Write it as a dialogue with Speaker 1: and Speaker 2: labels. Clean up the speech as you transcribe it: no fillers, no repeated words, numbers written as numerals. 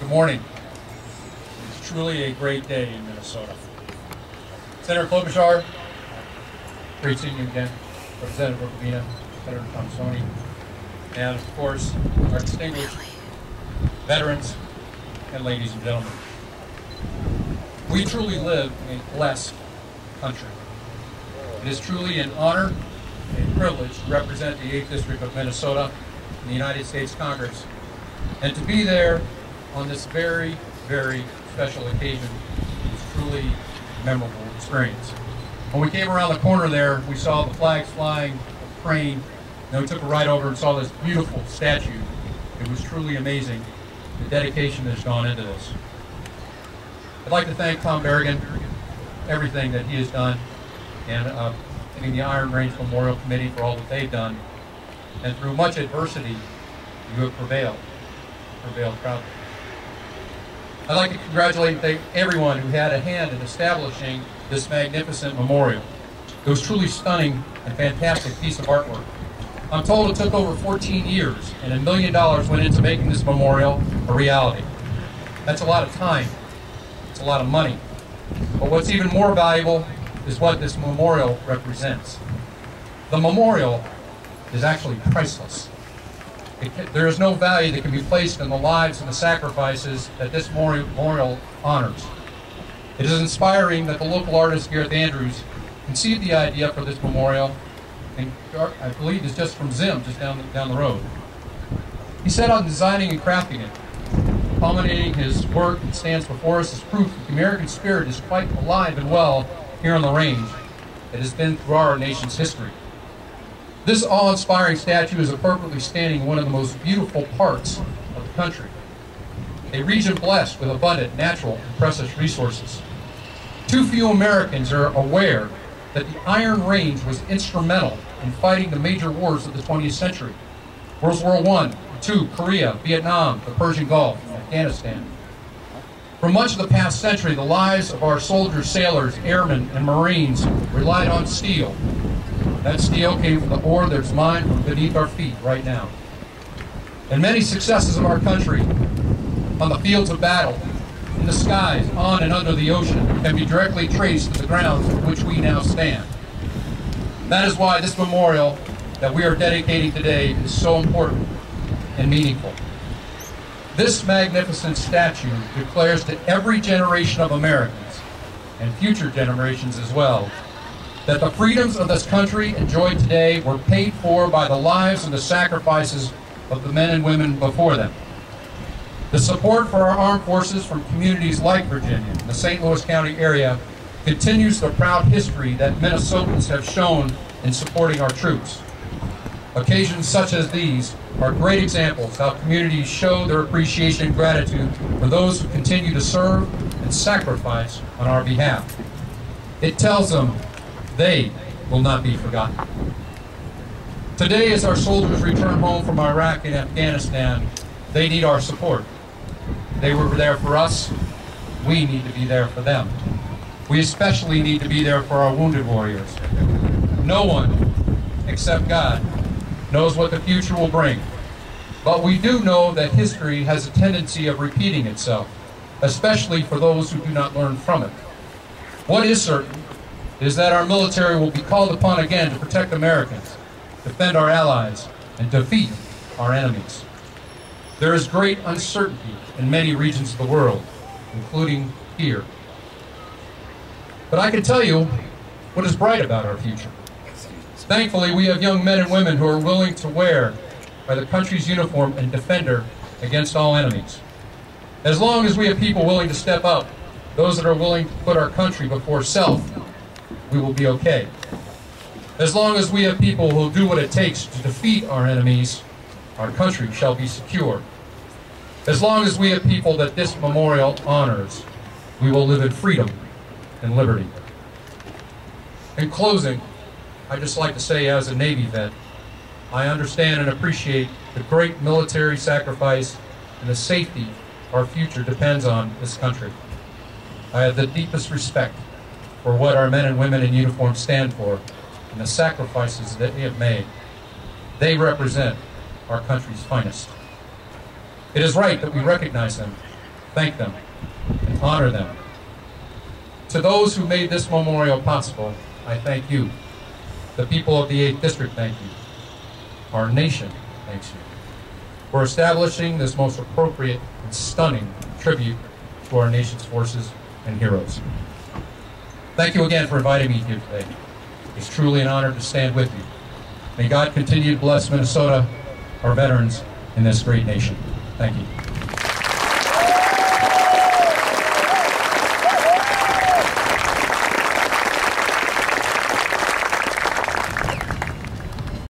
Speaker 1: Good morning. It's truly a great day in Minnesota. Senator Klobuchar, great seeing you again. Representative Rubina, Senator Thompsoni, and of course, our distinguished veterans and ladies and gentlemen. We truly live in a blessed country. It is truly an honor and privilege to represent the 8th District of Minnesota in the United States Congress, and to be there on this very, very special occasion is truly a memorable experience. When we came around the corner there, we saw the flags flying, a crane, then we took a ride over and saw this beautiful statue. It was truly amazing, the dedication that's gone into this. I'd like to thank Tom Berrigan, everything that he has done, and the Iron Range Memorial Committee for all that they've done. And through much adversity, you have prevailed proudly. I'd like to congratulate and thank everyone who had a hand in establishing this magnificent memorial. It was truly stunning and fantastic piece of artwork. I'm told it took over 14 years and $1 million went into making this memorial a reality. That's a lot of time. It's a lot of money. But what's even more valuable is what this memorial represents. The memorial is actually priceless. There is no value that can be placed in the lives and the sacrifices that this memorial honors. It is inspiring that the local artist Gareth Andrews conceived the idea for this memorial, and I believe it's just from Zim, just down the road. He set on designing and crafting it. Culminating his work and stands before us as proof that the American spirit is quite alive and well here on the range. It has been through our nation's history. This awe-inspiring statue is appropriately standing in one of the most beautiful parts of the country, a region blessed with abundant natural and precious resources. Too few Americans are aware that the Iron Range was instrumental in fighting the major wars of the 20th century: World War I, II, Korea, Vietnam, the Persian Gulf, and Afghanistan. For much of the past century, the lives of our soldiers, sailors, airmen, and Marines relied on steel. That steel came from the ore that's mined from beneath our feet right now. And many successes of our country on the fields of battle, in the skies, on and under the ocean, can be directly traced to the grounds on which we now stand. That is why this memorial that we are dedicating today is so important and meaningful. This magnificent statue declares to every generation of Americans, and future generations as well, that the freedoms of this country enjoyed today were paid for by the lives and the sacrifices of the men and women before them. The support for our armed forces from communities like Virginia and the St. Louis County area continues the proud history that Minnesotans have shown in supporting our troops. Occasions such as these are great examples how communities show their appreciation and gratitude for those who continue to serve and sacrifice on our behalf. It tells them they will not be forgotten. Today, as our soldiers return home from Iraq and Afghanistan, they need our support. They were there for us. We need to be there for them. We especially need to be there for our wounded warriors. No one, except God, knows what the future will bring. But we do know that history has a tendency of repeating itself, especially for those who do not learn from it. What is certain is that our military will be called upon again to protect Americans, defend our allies, and defeat our enemies. There is great uncertainty in many regions of the world, including here. But I can tell you what is bright about our future. Thankfully, we have young men and women who are willing to wear by the country's uniform and defend her against all enemies. As long as we have people willing to step up, those that are willing to put our country before self, we will be okay. As long as we have people who will do what it takes to defeat our enemies, our country shall be secure. As long as we have people that this memorial honors, we will live in freedom and liberty. In closing, I'd just like to say, as a Navy vet, I understand and appreciate the great military sacrifice and the safety our future depends on this country. I have the deepest respect for what our men and women in uniform stand for and the sacrifices that they have made. They represent our country's finest. It is right that we recognize them thank them, and honor them. To those who made this memorial possible, I thank you. The people of the 8th District thank you. Our nation thanks you for establishing this most appropriate and stunning tribute to our nation's forces and heroes. Thank you again for inviting me here today. It's truly an honor to stand with you. May God continue to bless Minnesota, our veterans, and this great nation. Thank you.